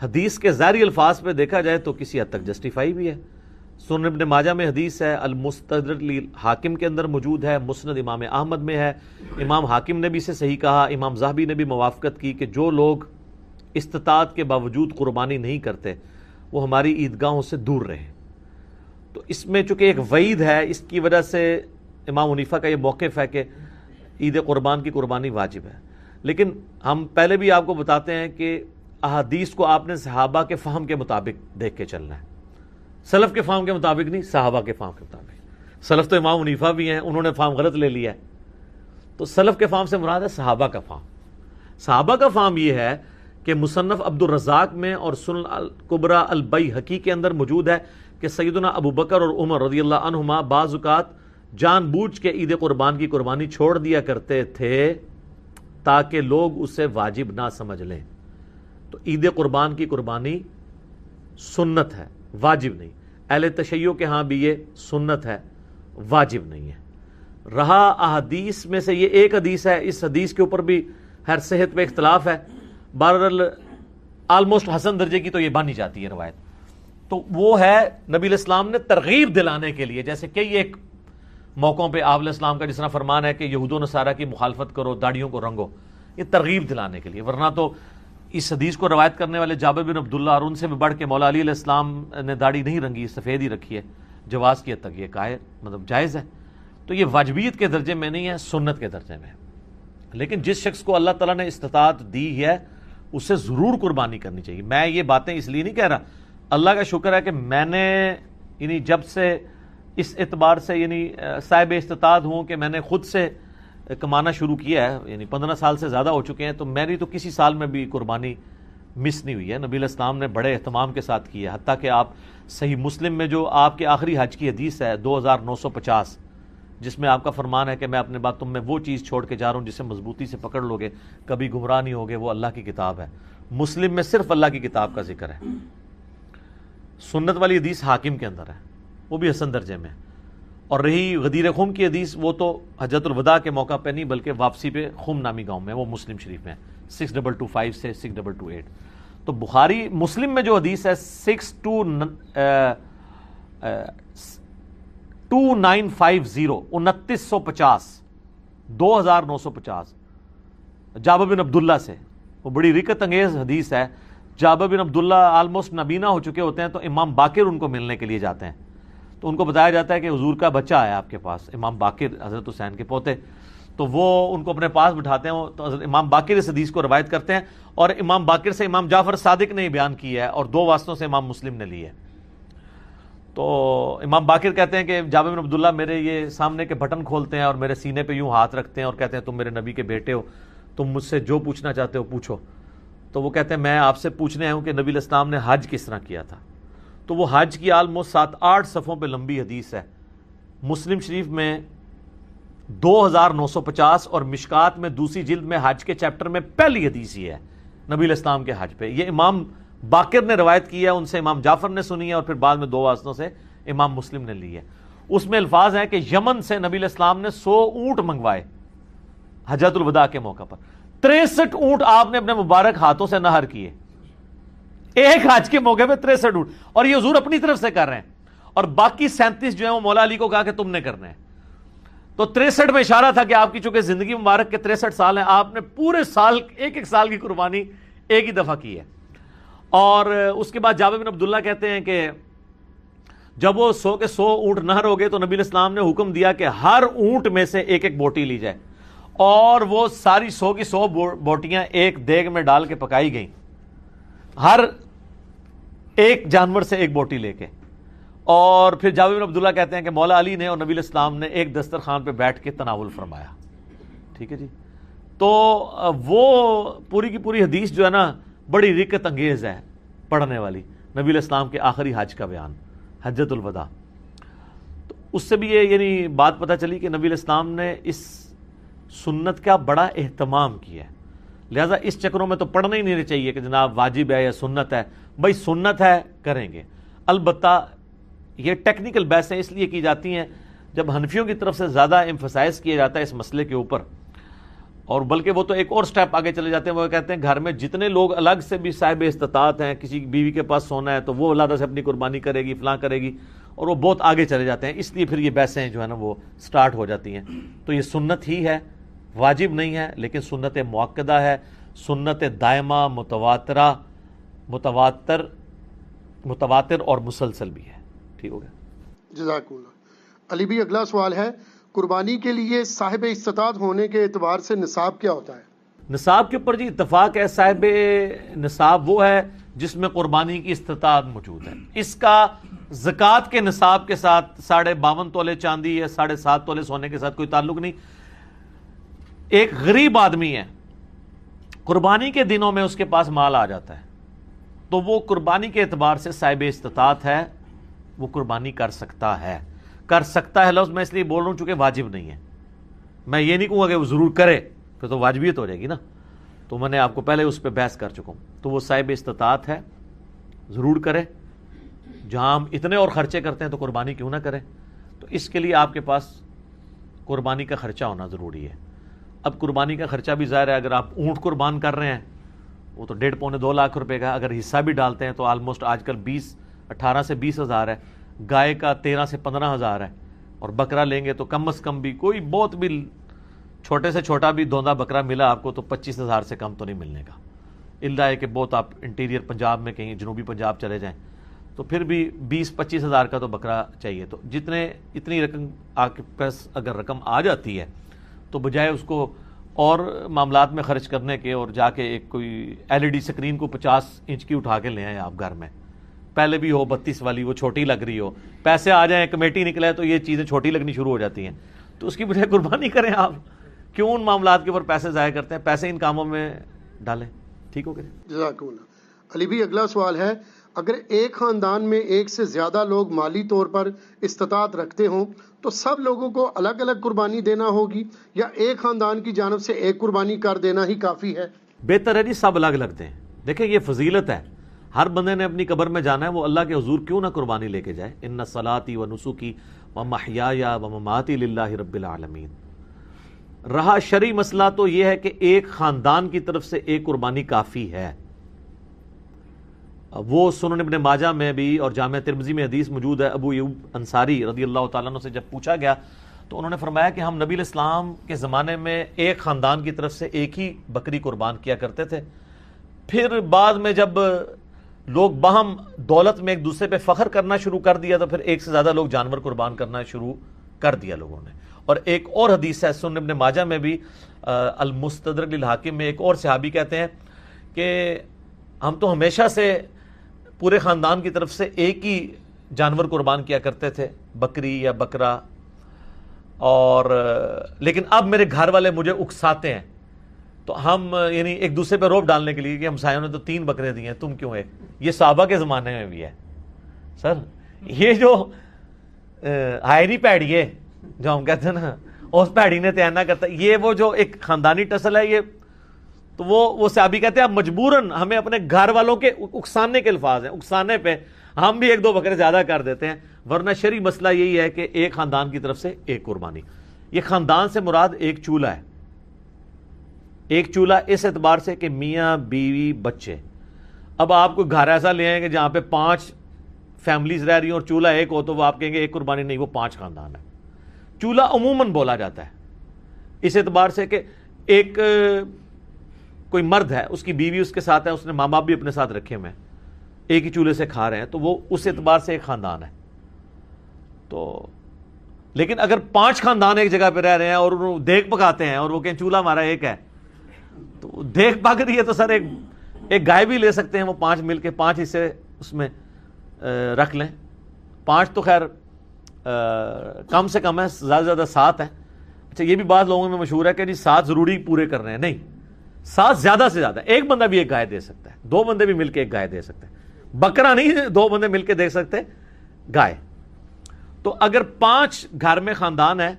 حدیث کے ظاہری الفاظ پہ دیکھا جائے تو کسی حد تک جسٹیفائی بھی ہے. سنن ابن ماجہ میں حدیث ہے، المستدرک حاکم کے اندر موجود ہے، مسند امام احمد میں ہے، امام حاکم نے بھی اسے صحیح کہا، امام ذہبی نے بھی موافقت کی کہ جو لوگ استطاعت کے باوجود قربانی نہیں کرتے وہ ہماری عیدگاہوں سے دور رہیں. تو اس میں چونکہ ایک وعید ہے، اس کی وجہ سے امام حنیفہ کا یہ موقف ہے کہ عید قربان کی قربانی واجب ہے. لیکن ہم پہلے بھی آپ کو بتاتے ہیں کہ احادیث کو آپ نے صحابہ کے فہم کے مطابق دیکھ کے چلنا ہے، سلف کے فہم کے مطابق نہیں، صحابہ کے فہم کے مطابق. سلف تو امام حنیفہ بھی ہیں، انہوں نے فہم غلط لے لیا ہے. تو سلف کے فہم سے مراد ہے صحابہ کا فہم. صحابہ کا فہم یہ ہے کہ مصنف عبد الرزاق میں اور سنن الکبری البیہقی کے اندر موجود ہے کہ سیدنا ابو بکر اور عمر رضی اللہ عنہما بعض اوقات جان بوجھ کے عید قربان کی قربانی چھوڑ دیا کرتے تھے تاکہ لوگ اسے واجب نہ سمجھ لیں. تو عید قربان کی قربانی سنت ہے، واجب نہیں. اہل تشیع کے ہاں بھی یہ سنت ہے، واجب نہیں ہے. رہا احادیث میں سے یہ ایک حدیث ہے، اس حدیث کے اوپر بھی ہر صحت پہ اختلاف ہے. بہرحال آلموسٹ حسن درجے کی تو یہ بانی جاتی ہے روایت. تو وہ ہے نبی علیہ السلام نے ترغیب دلانے کے لیے، جیسے کئی ایک موقعوں پہ آپ علیہ السلام کا جس طرح فرمان ہے کہ یہود و نصارہ کی مخالفت کرو، داڑھیوں کو رنگو، یہ ترغیب دلانے کے لیے. ورنہ تو اس حدیث کو روایت کرنے والے جابر بن عبداللہ اور ان سے بھی بڑھ کے مولا علی علیہ السلام نے داڑھی نہیں رنگی، سفید ہی رکھی ہے. جواز کی حد تک یہ جائز ہے. تو یہ واجبیت کے درجے میں نہیں ہے، سنت کے درجے میں ہے. لیکن جس شخص کو اللہ تعالیٰ نے استطاعت دی ہے اسے ضرور قربانی کرنی چاہیے. میں یہ باتیں اس لیے نہیں کہہ رہا، اللہ کا شکر ہے کہ میں نے یعنی جب سے اس اعتبار سے یعنی صاحب استطاعت ہوں کہ میں نے خود سے کمانا شروع کیا ہے، یعنی 15 سال سے زیادہ ہو چکے ہیں، تو میری تو کسی سال میں بھی قربانی مس نہیں ہوئی ہے. نبی علیہ السلام نے بڑے اہتمام کے ساتھ کی ہے. حتیٰ کہ آپ صحیح مسلم میں جو آپ کے آخری حج کی حدیث ہے 2950، جس میں آپ کا فرمان ہے کہ میں اپنے بعد تم میں وہ چیز چھوڑ کے جا رہا ہوں جسے مضبوطی سے پکڑ لوگے کبھی گمراہ نہیں ہوگے، وہ اللہ کی کتاب ہے. مسلم میں صرف اللہ کی کتاب کا ذکر ہے. سنت والی حدیث حاکم کے اندر ہے، وہ بھی حسن درجے میں. اور رہی غدیر خم کی حدیث، وہ تو حجۃ الوداع کے موقع پہ نہیں بلکہ واپسی پہ خم نامی گاؤں میں، وہ مسلم شریف میں 6225 سے 6228. تو بخاری مسلم میں جو حدیث ہے 2950 2950 جابر بن عبداللہ سے، وہ بڑی رکت انگیز حدیث ہے. جابر بن عبداللہ آلموسٹ نابینا ہو چکے ہوتے ہیں تو امام باقر ان کو ملنے کے لیے جاتے ہیں. تو ان کو بتایا جاتا ہے کہ حضور کا بچہ آیا آپ کے پاس، امام باقر حضرت حسین کے پوتے. تو وہ ان کو اپنے پاس بٹھاتے ہیں. تو حضرت امام باقر اس حدیث کو روایت کرتے ہیں، اور امام باقر سے امام جعفر صادق نے بیان کیا ہے، اور 2 واسطوں سے امام مسلم نے لی ہے. تو امام باقر کہتے ہیں کہ جابر بن عبداللہ میرے یہ سامنے کے بٹن کھولتے ہیں اور میرے سینے پہ یوں ہاتھ رکھتے ہیں اور کہتے ہیں تم میرے نبی کے بیٹے ہو، تم مجھ سے جو پوچھنا چاہتے ہو پوچھو. تو وہ کہتے ہیں میں آپ سے پوچھنے آیا ہوں کہ نبی علیہ السلام نے حج کس طرح کیا تھا. تو وہ حج کی آلموسٹ 7-8 صفحوں پہ لمبی حدیث ہے. مسلم شریف میں 2950 اور مشکات میں دوسری جلد میں حج کے چیپٹر میں پہلی حدیث یہ ہے نبی علیہ السلام کے حج پہ. یہ امام باقر نے روایت کی ہے، ان سے امام جعفر نے سنی ہے، اور پھر بعد میں 2 واسطوں سے امام مسلم نے لی ہے. اس میں الفاظ ہیں کہ یمن سے نبی علیہ السلام نے 100 اونٹ منگوائے حجۃ الوداع کے موقع پر. 63 اونٹ آپ نے اپنے مبارک ہاتھوں سے نہر کیے ایک حج کے موقع پہ. 63 اونٹ، اور یہ حضور اپنی طرف سے کر رہے ہیں، اور باقی 37 جو ہیں وہ مولا علی کو کہا کہ تم نے کرنے ہیں. تو 63 میں اشارہ تھا کہ آپ کی چونکہ زندگی مبارک کے 63 سال ہیں، آپ نے پورے سال ایک سال کی قربانی ایک ہی دفعہ کی ہے. اور اس کے بعد جابر بن عبداللہ کہتے ہیں کہ جب وہ 100 کے 100 اونٹ نہر ہو گئے تو نبی علیہ السلام نے حکم دیا کہ ہر اونٹ میں سے ایک بوٹی لی جائے، اور وہ ساری 100 کی 100 بوٹیاں ایک دیگ میں ڈال کے پکائی گئیں، ہر ایک جانور سے ایک بوٹی لے کے. اور پھر جابر بن عبداللہ کہتے ہیں کہ مولا علی نے اور نبی علیہ السلام نے ایک دسترخوان پہ بیٹھ کے تناول فرمایا. ٹھیک ہے جی. تو وہ پوری کی پوری حدیث جو ہے نا بڑی رکت انگیز ہے پڑھنے والی، نبی علیہ السلام کے آخری حج کا بیان، حجۃ الوداع. تو اس سے بھی یہ یعنی بات پتہ چلی کہ نبی علیہ السلام نے اس سنت کا بڑا اہتمام کیا ہے. لہٰذا اس چکروں میں تو پڑھنا ہی نہیں چاہیے کہ جناب واجب ہے یا سنت ہے. بھائی سنت ہے کریں گے. البتہ یہ ٹیکنیکل بحثیں اس لیے کی جاتی ہیں جب حنفیوں کی طرف سے زیادہ ایمفسائز کیا جاتا ہے اس مسئلے کے اوپر، اور بلکہ وہ تو ایک اور سٹیپ آگے چلے جاتے ہیں، وہ کہتے ہیں گھر میں جتنے لوگ الگ سے بھی صاحب استطاعت ہیں، کسی بیوی کے پاس سونا ہے تو وہ علیحدہ سے اپنی قربانی کرے گی، فلاں کرے گی، اور وہ بہت آگے چلے جاتے ہیں، اس لیے پھر یہ بحثیں جو ہے نا وہ سٹارٹ ہو جاتی ہیں۔ تو یہ سنت ہی ہے، واجب نہیں ہے، لیکن سنت مؤکدہ ہے، سنت دائمہ، متواتر اور مسلسل بھی ہے۔ ٹھیک ہو گیا، جزاک اللہ۔ علی بھی اگلا سوال ہے، قربانی کے لیے صاحب استطاعت ہونے کے اعتبار سے نصاب کیا ہوتا ہے؟ نصاب کے اوپر جی اتفاق ہے، صاحب نصاب وہ ہے جس میں قربانی کی استطاعت موجود ہے۔ اس کا زکوٰۃ کے نصاب کے ساتھ 52.5 تولے چاندی یا 7.5 تولے سونے کے ساتھ کوئی تعلق نہیں۔ ایک غریب آدمی ہے، قربانی کے دنوں میں اس کے پاس مال آ جاتا ہے، تو وہ قربانی کے اعتبار سے صاحب استطاعت ہے، وہ قربانی کر سکتا ہے۔ کر سکتا ہے لفظ میں اس لیے بول رہا ہوں چونکہ واجب نہیں ہے، میں یہ نہیں کہوں گا کہ وہ ضرور کرے، پھر تو واجبیت ہو جائے گی نا، تو میں نے آپ کو پہلے اس پہ بحث کر چکا ہوں۔ تو وہ صاحب استطاعت ہے، ضرور کرے۔ جہاں ہم اتنے اور خرچے کرتے ہیں تو قربانی کیوں نہ کریں؟ تو اس کے لیے آپ کے پاس قربانی کا خرچہ ہونا ضروری ہے۔ اب قربانی کا خرچہ بھی ظاہر ہے، اگر آپ اونٹ قربان کر رہے ہیں وہ تو 1.5-2 لاکھ روپے کا، اگر حصہ بھی ڈالتے ہیں تو آلموسٹ آج کل 18 سے 20 ہزار ہے، گائے کا 13 سے 15 ہزار ہے، اور بکرا لیں گے تو کم از کم بھی کوئی بہت بھی چھوٹے سے چھوٹا بھی دوندا بکرا ملا آپ کو تو 25 ہزار سے کم تو نہیں ملنے کا، اللہ ہے کہ بہت آپ انٹیریئر پنجاب میں کہیں جنوبی پنجاب چلے جائیں تو پھر بھی 20-25 ہزار کا تو بکرا چاہیے۔ تو اتنی رقم آپ کے پاس اگر رقم آ جاتی ہے تو بجائے اس کو اور معاملات میں خرچ کرنے کے اور جا کے ایک کوئی LED سکرین کو 50 انچ کی اٹھا کے لے آئیں آپ گھر میں، پہلے بھی ہو 32 والی، وہ چھوٹی لگ رہی ہو، پیسے آ جائیں، کمیٹی نکلے تو یہ چیزیں چھوٹی لگنی شروع ہو جاتی ہیں، تو اس کی بجائے قربانی کریں آپ، کیوں ان معاملات کے اوپر پیسے ضائع کرتے ہیں؟ پیسے ان کاموں میں ڈالیں۔ ٹھیک ہو گیا، جزاک اللہ۔ علی بھی اگلا سوال ہے، اگر ایک خاندان میں ایک سے زیادہ لوگ مالی طور پر استطاعت رکھتے ہوں تو سب لوگوں کو الگ الگ قربانی دینا ہوگی یا ایک خاندان کی جانب سے ایک قربانی کر دینا ہی کافی ہے؟ بہتر ہے جی سب الگ الگ دیں۔ دیکھیں یہ فضیلت ہے، ہر بندے نے اپنی قبر میں جانا ہے، وہ اللہ کے حضور کیوں نہ قربانی لے کے جائے۔ ان صلاتی و نسکی و محیایا و مماتی للہ رب العالمین۔ رہا شرعی مسئلہ تو یہ ہے کہ ایک خاندان کی طرف سے ایک قربانی کافی ہے۔ وہ سنن ابن ماجہ میں بھی اور جامع ترمذی میں حدیث موجود ہے، ابو ایوب انصاری رضی اللہ تعالیٰ عنہ سے جب پوچھا گیا تو انہوں نے فرمایا کہ ہم نبی الاسلام کے زمانے میں ایک خاندان کی طرف سے ایک ہی بکری قربان کیا کرتے تھے، پھر بعد میں جب لوگ باہم دولت میں ایک دوسرے پہ فخر کرنا شروع کر دیا تو پھر ایک سے زیادہ لوگ جانور قربان کرنا شروع کر دیا لوگوں نے۔ اور ایک اور حدیث ہے سنن ابن ماجہ میں بھی، المستدرک للحاکم میں، ایک اور صحابی کہتے ہیں کہ ہم تو ہمیشہ سے پورے خاندان کی طرف سے ایک ہی جانور قربان کیا کرتے تھے، بکری یا بکرا، اور لیکن اب میرے گھر والے مجھے اکساتے ہیں، تو ہم یعنی ایک دوسرے پہ روب ڈالنے کے لیے کہ ہمسایوں نے تو 3 بکرے دیے ہیں، تم کیوں ایک؟ یہ صحابہ کے زمانے میں بھی ہے سر، یہ جو ہائری پیڑی ہے جو ہم کہتے ہیں نا، اس پیڑی نے تینا کرتا، یہ وہ جو ایک خاندانی ٹسل ہے، یہ تو وہ صحابی کہتے ہیں اب مجبوراً ہمیں اپنے گھر والوں کے اکسانے کے الفاظ ہیں، اکسانے پہ ہم بھی 1-2 بکرے زیادہ کر دیتے ہیں، ورنہ شرعی مسئلہ یہی ہے کہ ایک خاندان کی طرف سے ایک قربانی۔ یہ خاندان سے مراد ایک چولہا ہے، ایک چولہا اس اعتبار سے کہ میاں بیوی بچے۔ اب آپ کو گھر ایسا لے آئیں کہ جہاں پہ 5 فیملیز رہ رہی ہیں اور چولہا ایک ہو تو وہ آپ کہیں گے ایک قربانی نہیں، وہ 5 خاندان ہے۔ چولہا عموماً بولا جاتا ہے اس اعتبار سے کہ ایک کوئی مرد ہے، اس کی بیوی اس کے ساتھ ہے، اس نے ماں باپ بھی اپنے ساتھ رکھے ہوئے ہیں، ایک ہی چولہے سے کھا رہے ہیں، تو وہ اس اعتبار سے ایک خاندان ہے۔ تو لیکن اگر 5 خاندان ایک جگہ پہ رہ رہے ہیں اور وہ دیگ پکاتے ہیں اور وہ کہیں چولہا ہمارا ایک ہے، تو دیگ پک رہی ہے تو سر ایک گائے بھی لے سکتے ہیں، وہ 5 مل کے 5 حصے اس میں رکھ لیں۔ 5 تو خیر کم سے کم ہے، زیادہ سے زیادہ 7 ہے۔ اچھا یہ بھی بعض لوگوں میں مشہور ہے کہ جی 7 ضروری پورے کر رہے ہیں، نہیں، 7 زیادہ سے زیادہ، ایک بندہ بھی ایک گائے دے سکتا ہے، 2 بندے بھی مل کے ایک گائے دے سکتے ہیں، بکرا نہیں 2 بندے مل کے دے سکتے گائے۔ تو اگر 5 گھر میں خاندان ہے،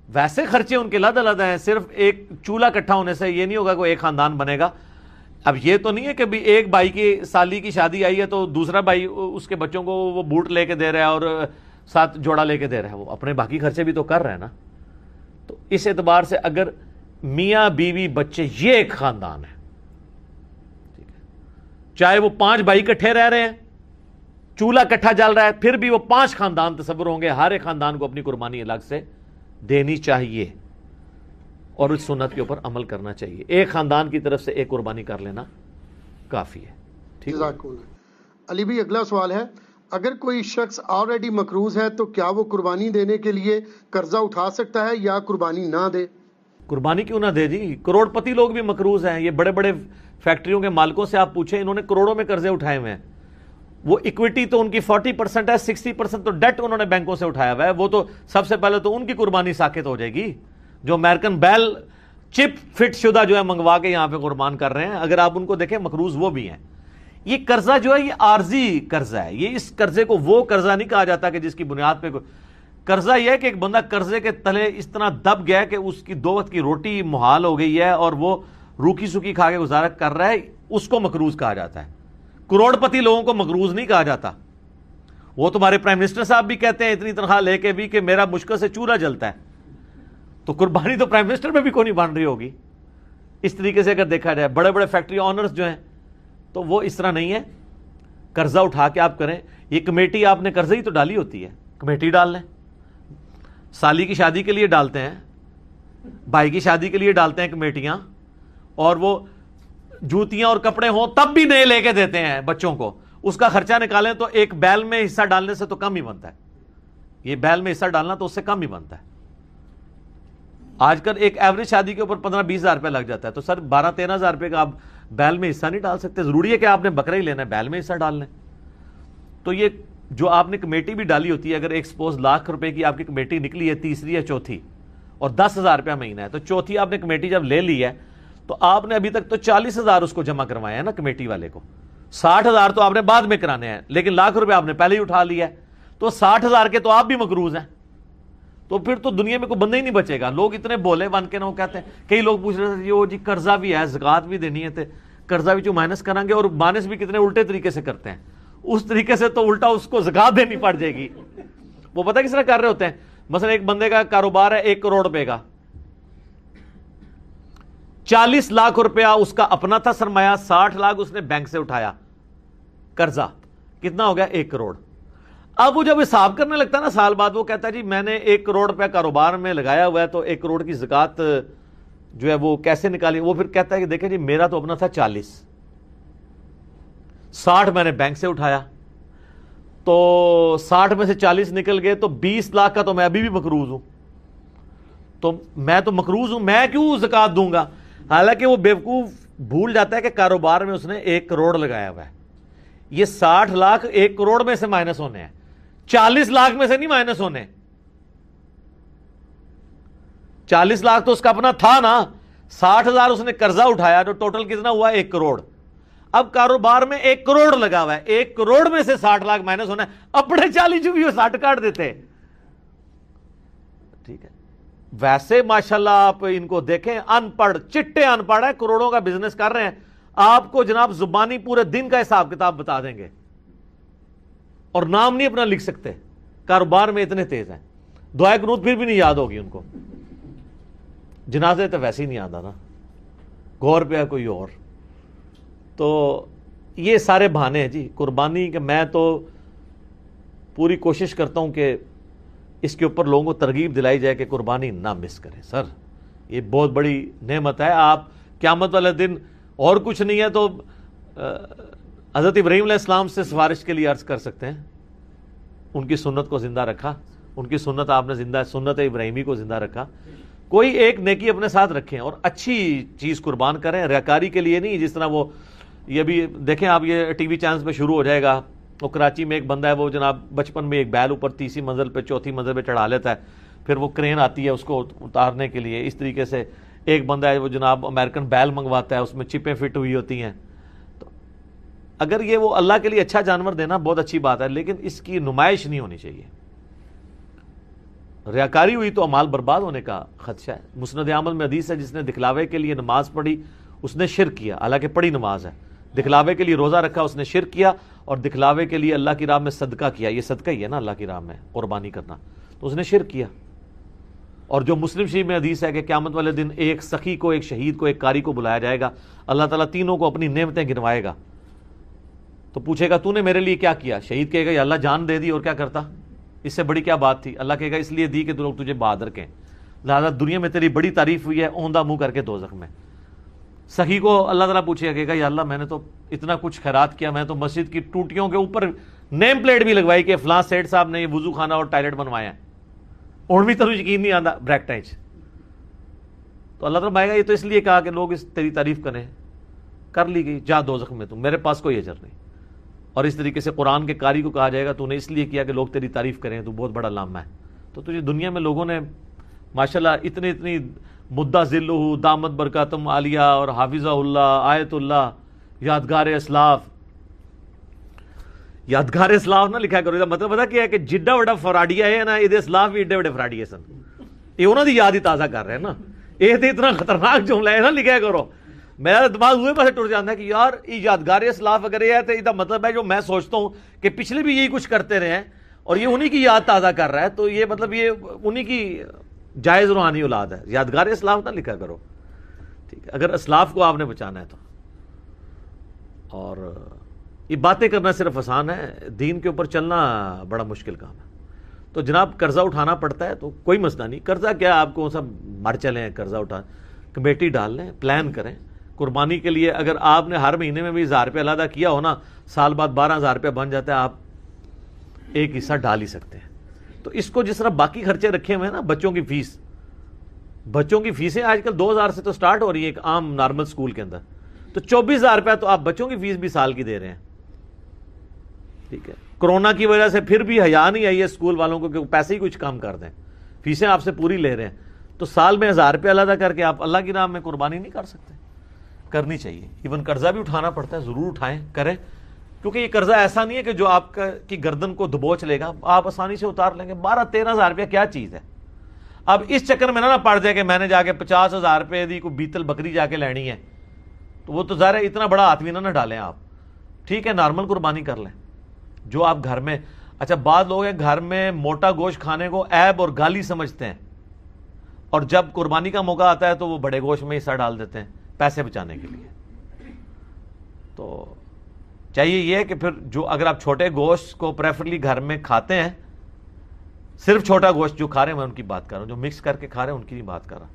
ویسے خرچے ان کے علیحدہ علیحدہ ہیں، صرف ایک چولہا اکٹھا ہونے سے یہ نہیں ہوگا کہ ایک خاندان بنے گا۔ اب یہ تو نہیں ہے کہ بھی ایک بھائی کی سالی کی شادی آئی ہے تو دوسرا بھائی اس کے بچوں کو وہ بوٹ لے کے دے رہا ہے اور 7 جوڑا لے کے دے رہا ہے، وہ اپنے باقی خرچے بھی تو کر رہا ہے نا۔ تو اس اعتبار سے اگر میاں بیوی بچے یہ ایک خاندان ہے، ٹھیک ہے، چاہے وہ 5 بھائی اکٹھے رہ رہے ہیں، چولہا اکٹھا جل رہا ہے، پھر بھی وہ 5 خاندان تصور ہوں گے، ہر ایک خاندان کو اپنی قربانی الگ سے دینی چاہیے اور اس سنت کے اوپر عمل کرنا چاہیے. ایک خاندان کی طرف سے ایک قربانی کر لینا کافی ہے. ٹھیک ہے. جزاک اللہ. علی بھائی اگلا سوال ہے، اگر کوئی شخص آلریڈی مقروض ہے تو کیا وہ قربانی دینے کے لیے قرضہ اٹھا سکتا ہے یا قربانی نہ دے؟ قربانی کیوں نہ دے جی، کروڑ پتی لوگ بھی مقروض ہیں. یہ بڑے بڑے فیکٹریوں کے مالکوں سے آپ پوچھیں، انہوں نے کروڑوں میں قرضے اٹھائے ہوئے ہیں. وہ اکویٹی تو ان کی 40% ہے، 60% تو ڈیٹ انہوں نے بینکوں سے اٹھایا ہوا ہے. وہ تو سب سے پہلے تو ان کی قربانی ساقط ہو جائے گی جو امریکن بیل چپ فٹ شدہ جو ہے منگوا کے یہاں پہ قربان کر رہے ہیں. اگر آپ ان کو دیکھیں مقروض وہ بھی ہیں. یہ قرضہ جو ہے یہ عارضی قرضہ ہے. یہ اس قرضے کو وہ قرضہ نہیں کہا جاتا کہ جس کی بنیاد پہ قرضہ یہ ہے کہ ایک بندہ قرضے کے تلے اس طرح دب گیا کہ اس کی 2 وقت کی روٹی محال ہو گئی ہے اور وہ روکھی سوکھی کھا کے گزارا کر رہا ہے، اس کو مقروض کہا جاتا ہے. کروڑ پتی لوگوں کو مقروض نہیں کہا جاتا. وہ تمہارے پرائم منسٹر صاحب بھی کہتے ہیں اتنی تنخواہ لے کے بھی کہ میرا مشکل سے چولہا جلتا ہے. تو قربانی تو پرائم منسٹر میں بھی کوئی نہیں بن رہی ہوگی. اس طریقے سے اگر دیکھا جائے بڑے بڑے فیکٹری آنرز جو ہیں تو وہ اس طرح نہیں ہے. قرضہ اٹھا کے آپ کریں. یہ کمیٹی آپ نے قرضہ ہی تو ڈالی ہوتی ہے، کمیٹی ڈال لیں. سالی کی شادی کے لیے ڈالتے ہیں، بھائی کی شادی کے لیے ڈالتے ہیں کمیٹیاں، اور وہ جوتیاں اور کپڑے ہوں تب بھی نئے لے کے دیتے ہیں بچوں کو. اس کا خرچہ نکالیں تو ایک بیل میں حصہ ڈالنے سے تو کم ہی بنتا ہے. یہ بیل میں حصہ ڈالنا تو اس سے کم ہی بنتا ہے. آج کل ایک ایوریج شادی کے اوپر 15-20 ہزار روپے لگ جاتا ہے. تو سر 12-13 ہزار روپے کا آپ بیل میں حصہ نہیں ڈال سکتے. ضروری ہے کہ آپ نے بکرا ہی لینا ہے، بیل میں حصہ ڈال لیں. تو یہ جو آپ نے کمیٹی بھی ڈالی ہوتی ہے، اگر ایک سپوز لاکھ روپے کی آپ کی کمیٹی نکلی ہے، تیسری یا چوتھی، اور 10,000 روپیہ مہینہ ہے، تو چوتھی آپ نے کمیٹی جب لے لی ہے تو آپ نے ابھی تک تو 40,000 اس کو جمع کروایا ہے نا کمیٹی والے کو. 60,000 تو آپ نے بعد میں کرانے ہیں، لیکن لاکھ روپے آپ نے پہلے ہی اٹھا لیا ہے. تو 60,000 کے تو آپ بھی مقروض ہیں. تو پھر تو دنیا میں کوئی بندہ ہی نہیں بچے گا. لوگ اتنے بولے بن کے نہ وہ کہتے ہیں. کئی لوگ پوچھ رہے تھے جی قرضہ بھی ہے، زکات بھی دینی ہے، قرضہ بھی جو مائنس کریں گے، اور مائنس بھی کتنے الٹے طریقے سے کرتے ہیں. اس طریقے سے تو الٹا اس کو زکات دینی پڑ جائے گی. وہ پتہ کس طرح کر رہے ہوتے ہیں. مثلا ایک بندے کا کاروبار ہے 1 کروڑ روپے کا، 40 لاکھ روپیہ اس کا اپنا تھا سرمایہ، 60 لاکھ اس نے بینک سے اٹھایا قرضہ. کتنا ہو گیا؟ 1 کروڑ. اب وہ جب حساب کرنے لگتا ہے نا سال بعد، وہ کہتا ہے جی میں نے 1 کروڑ روپیہ کاروبار میں لگایا ہوا ہے، تو 1 کروڑ کی زکات جو ہے وہ کیسے نکالی. وہ پھر کہتا ہے کہ دیکھیں جی میرا تو اپنا تھا 40، 60 میں نے بینک سے اٹھایا، تو 60 میں سے 40 نکل گئے، تو 20 لاکھ کا تو میں ابھی بھی مقروض ہوں. تو میں تو مقروض ہوں، میں کیوں زکات دوں گا؟ حالانکہ وہ بیوقوف بھول جاتا ہے کہ کاروبار میں اس نے 1 کروڑ لگایا ہوا ہے. یہ 60 لاکھ 1 کروڑ میں سے مائنس ہونے ہیں، 40 لاکھ میں سے نہیں مائنس ہونے. 40 لاکھ تو اس کا اپنا تھا نا، 60,000 اس نے قرضہ اٹھایا، تو ٹوٹل کتنا ہوا؟ 1 کروڑ. اب کاروبار میں 1 کروڑ لگا ہوا ہے، 1 کروڑ میں سے 60 لاکھ مائنس ہونا ہے. اپنے 40 جو بھی وہ 60 کاٹ دیتے. ٹھیک ہے. ویسے ماشاءاللہ آپ ان کو دیکھیں، ان پڑھ چٹے ان پڑھ ہے، کروڑوں کا بزنس کر رہے ہیں. آپ کو جناب زبانی پورے دن کا حساب کتاب بتا دیں گے، اور نام نہیں اپنا لکھ سکتے. کاروبار میں اتنے تیز ہیں. دعائے قنوت پھر بھی نہیں یاد ہوگی ان کو. جنازے تو ویسے ہی نہیں آتا نا، غور پہ ہے کوئی اور. تو یہ سارے بہانے ہیں جی قربانی کے. میں تو پوری کوشش کرتا ہوں کہ اس کے اوپر لوگوں کو ترغیب دلائی جائے کہ قربانی نہ مس کریں. سر یہ بہت بڑی نعمت ہے. آپ قیامت والے دن اور کچھ نہیں ہے تو حضرت ابراہیم علیہ السلام سے سفارش کے لیے عرض کر سکتے ہیں. ان کی سنت کو زندہ رکھا، ان کی سنت آپ نے زندہ، سنت ابراہیمی کو زندہ رکھا. کوئی ایک نیکی اپنے ساتھ رکھیں اور اچھی چیز قربان کریں، ریاکاری کے لیے نہیں. جس طرح وہ یہ بھی دیکھیں آپ، یہ ٹی وی چینلز پہ شروع ہو جائے گا. وہ کراچی میں ایک بندہ ہے، وہ جناب بچپن میں ایک بیل اوپر 30 منزل پہ 4تھی منزل پہ چڑھا لیتا ہے، پھر وہ کرین آتی ہے اس کو اتارنے کے لیے. اس طریقے سے ایک بندہ ہے وہ جناب امریکن بیل منگواتا ہے، اس میں چپیں فٹ ہوئی ہوتی ہیں. تو اگر یہ وہ اللہ کے لیے اچھا جانور دینا بہت اچھی بات ہے، لیکن اس کی نمائش نہیں ہونی چاہیے. ریاکاری ہوئی تو اعمال برباد ہونے کا خدشہ ہے. مسند احمد میں حدیث ہے جس نے دکھلاوے کے لیے نماز پڑھی اس نے شرک کیا، حالانکہ پڑھی نماز ہے. دکھلاوے کے لیے روزہ رکھا اس نے شرک کیا، اور دکھلاوے کے لیے اللہ کی راہ میں صدقہ کیا. یہ صدقہ ہی ہے نا اللہ کی راہ میں قربانی کرنا، تو اس نے شرک کیا. اور جو مسلم شریف میں حدیث ہے کہ قیامت والے دن ایک سخی کو، ایک شہید کو، ایک قاری کو بلایا جائے گا، اللہ تعالیٰ تینوں کو اپنی نعمتیں گنوائے گا، تو پوچھے گا تو نے میرے لیے کیا کیا؟ شہید کہے گا یا اللہ جان دے دی اور کیا کرتا، اس سے بڑی کیا بات تھی؟ اللہ کہے گا اس لیے دی کہ لوگ تجھے بہادر کہیں، لہٰذا دنیا میں تیری بڑی تعریف ہوئی ہے، اوندا منہ کر کے دوزخ میں۔ سخی کو اللہ تعالیٰ پوچھے گا، کہے گا یا اللہ میں نے تو اتنا کچھ خیرات کیا، میں تو مسجد کی ٹوٹیوں کے اوپر نیم پلیٹ بھی لگوائی کہ فلاں سیٹ صاحب نے یہ وضو خانہ اور ٹائلٹ بنوایا ہے، اور بھی تو یقین نہیں آتا بریکٹائچ۔ تو اللہ تعالیٰ مائے گا یہ تو اس لیے کہا کہ لوگ اس تیری تعریف کریں، کر لی گئی، جا دوزخ میں، تم میرے پاس کوئی اجر نہیں۔ اور اس طریقے سے قرآن کے قاری کو کہا جائے گا تو نے اس لیے کیا کہ لوگ تیری تعریف کریں، تو بہت بڑا لامہ ہے۔ تو تجھے دنیا میں لوگوں نے ماشاءاللہ اتنی مدہ ذلہ دامت برکاتم عالیہ اور حافظہ اللہ، آیت اللہ، یادگار اسلاف، یادگار اسلاف نہ لکھا کرو، یہ مطلب پتا کیا ہے کہ جڈا وڈا فراڈیا ہے نا، یہ اسلاف بھی ایڈے وڈے فراڈیے سن، یہ انہوں نے یاد ہی تازہ کر رہے ہیں نا، یہ تو اتنا خطرناک جملہ ہے نا لکھا کرو۔ میرا دماغ ہوئے پاسے ٹوٹ جاتا ہے کہ یار یہ یادگار اسلاف اگر یہ ہے تو یہ مطلب ہے جو میں سوچتا ہوں کہ پچھلے بھی یہی کچھ کرتے رہے ہیں اور یہ انہی کی یاد تازہ کر رہا ہے، تو یہ مطلب یہ انہی کی جائز روحانی اولاد ہے۔ یادگار اسلاف نہ لکھا کرو، ٹھیک ہے، اگر اسلاف کو آپ نے بچانا ہے تو۔ اور یہ باتیں کرنا صرف آسان ہے، دین کے اوپر چلنا بڑا مشکل کام ہے۔ تو جناب قرضہ اٹھانا پڑتا ہے تو کوئی مسئلہ نہیں، قرضہ کیا آپ کو سب مر چلیں، قرضہ اٹھا کمیٹی ڈال لیں، پلان کریں قربانی کے لیے۔ اگر آپ نے ہر مہینے میں بھی 1000 روپے علیحدہ کیا ہو نا، سال بعد 12,000 روپے بن جاتا ہے، آپ ایک حصہ ڈال ہی سکتے ہیں۔ تو اس کو جس طرح باقی خرچے رکھے ہوئے ہیں نا، بچوں کی فیس، بچوں کی فیسیں آج کل 2000 سے تو سٹارٹ ہو رہی ہیں ایک عام نارمل سکول کے اندر، تو 24,000 روپے تو آپ بچوں کی فیس بھی سال کی دے رہے ہیں، ٹھیک ہے۔ کرونا کی وجہ سے پھر بھی حیا نہیں آئی ہے اسکول والوں کو کہ پیسے ہی کچھ کم کر دیں، فیسیں آپ سے پوری لے رہے ہیں، تو سال میں 1000 روپے علیحدہ کر کے آپ اللہ کی راہ میں قربانی نہیں کر سکتے؟ کرنی چاہیے۔ ایون قرضہ بھی اٹھانا پڑتا ہے، ضرور اٹھائیں، کریں، کیونکہ یہ قرضہ ایسا نہیں ہے کہ جو آپ کی گردن کو دبوچ لے گا، آپ آسانی سے اتار لیں گے۔ 12-13,000 روپیہ کیا چیز ہے؟ اب اس چکر میں نہ پڑ جائے کہ میں نے جا کے 50,000 روپے دی کوئی بیتل بکری جا کے لینی ہے، تو وہ تو ظاہر ہے اتنا بڑا ہاتھ بھی نہ ڈالیں آپ، ٹھیک ہے، نارمل قربانی کر لیں جو آپ گھر میں۔ اچھا بعض لوگ ہیں گھر میں موٹا گوشت کھانے کو عیب اور گالی سمجھتے ہیں، اور جب قربانی کا موقع آتا ہے تو وہ بڑے گوشت میں حصہ ڈال دیتے ہیں پیسے بچانے کے لیے۔ تو چاہیے یہ ہے کہ پھر جو اگر آپ چھوٹے گوشت کو پریفرلی گھر میں کھاتے ہیں، صرف چھوٹا گوشت جو کھا رہے ہیں میں ان کی بات کر رہا ہوں، جو مکس کر کے کھا رہے ہیں ان کی نہیں بات کر رہا،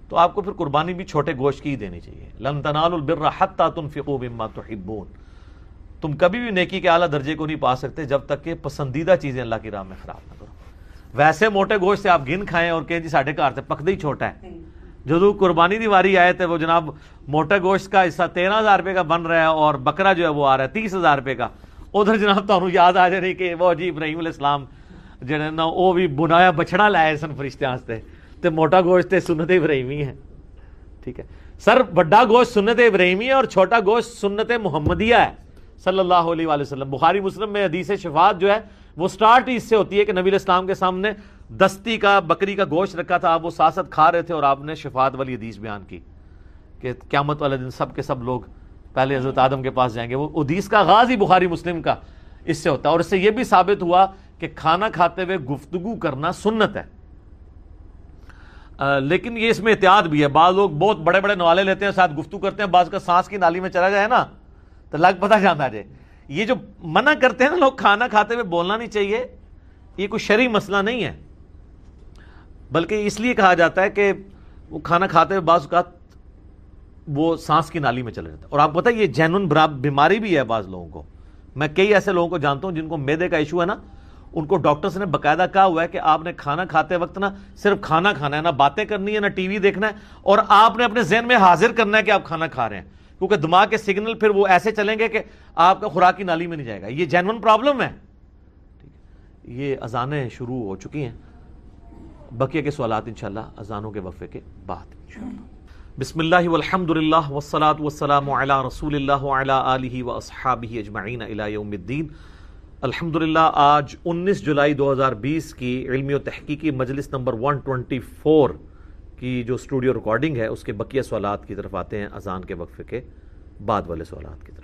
تو آپ کو پھر قربانی بھی چھوٹے گوشت کی ہی دینی چاہیے۔ لن تنالوا البر حتى تنفقوا مما تحبون، تم کبھی بھی نیکی کے اعلیٰ درجے کو نہیں پا سکتے جب تک کہ پسندیدہ چیزیں اللہ کی راہ میں خراب نہ کرو۔ ویسے موٹے گوشت سے آپ گن کھائیں اور کہیں جی ساڑھے گھر سے پکدے ہی چھوٹا ہے، جو قربانی دی واری آئے تھے وہ جناب موٹا گوشت کا حصہ 13,000 روپے کا بن رہا ہے اور بکرا جو ہے وہ آ رہا ہے 30,000 روپے کا، ادھر جناب تمہیں یاد آ جائے کہ وہ جی ابراہیم علیہ السلام جڑے نا وہ بھی بنایا بچڑا لائے سن فرشتیاں واسطے، تے موٹا گوشت تے سنت ابراہیمی ہے، ٹھیک ہے۔ سر بڑا گوشت سنت ابراہیمی ہے اور چھوٹا گوشت سنت محمدیہ ہے صلی اللہ علیہ وآلہ وسلم۔ بخاری مسلم میں حدیث شفاعت جو ہے وہ سٹارٹ ہی اس سے ہوتی ہے کہ نبی علیہ السلام کے سامنے دستی کا بکری کا گوشت رکھا تھا، آپ وہ ساتھ ساتھ کھا رہے تھے اور آپ نے شفاعت والی حدیث بیان کی کہ قیامت والے دن سب کے سب لوگ پہلے حضرت آدم کے پاس جائیں گے۔ وہ حدیث کا آغاز ہی بخاری مسلم کا اس سے ہوتا ہے، اور اس سے یہ بھی ثابت ہوا کہ کھانا کھاتے ہوئے گفتگو کرنا سنت ہے، لیکن یہ اس میں احتیاط بھی ہے۔ بعض لوگ بہت بڑے بڑے نوالے لیتے ہیں، ساتھ گفتگو کرتے ہیں، بعض کا سانس کی نالی میں چلا جائے نا تو لگ پتہ جانا جائے۔ یہ جو منع کرتے ہیں نا لوگ کھانا کھاتے ہوئے بولنا نہیں چاہیے، یہ کوئی شرعی مسئلہ نہیں ہے، بلکہ اس لیے کہا جاتا ہے کہ وہ کھانا کھاتے ہوئے بعض اوقات وہ سانس کی نالی میں چلا جاتا ہے۔ اور آپ کو پتہ ہے یہ جینون بیماری بھی ہے بعض لوگوں کو، میں کئی ایسے لوگوں کو جانتا ہوں جن کو معدے کا ایشو ہے نا، ان کو ڈاکٹرز نے باقاعدہ کہا ہوا ہے کہ آپ نے کھانا کھاتے وقت نا صرف کھانا کھانا ہے، نہ باتیں کرنی ہے، نہ ٹی وی دیکھنا ہے، اور آپ نے اپنے ذہن میں حاضر کرنا ہے کہ آپ کھانا کھا رہے ہیں، کیونکہ دماغ کے سگنل پھر وہ ایسے چلیں گے کہ آپ کا خوراک کی نالی میں نہیں جائے گا۔ یہ جینون پرابلم ہے، یہ اذانیں شروع ہو چکی ہیں، بقیہ کے سوالات انشاءاللہ اذانوں کے وقفے کے بعد انشاءاللہ۔ بسم اللہ والحمد للہ والصلاة والسلام علی رسول اللہ وعلی آلہ واصحابہ اجمعین الی یوم الدین۔ الحمدللہ آج 19 جولائی 2020 کی علمی و تحقیقی مجلس نمبر 124 کی جو اسٹوڈیو ریکارڈنگ ہے اس کے بقیہ سوالات کی طرف آتے ہیں اذان کے وقفے کے بعد والے سوالات کی طرف۔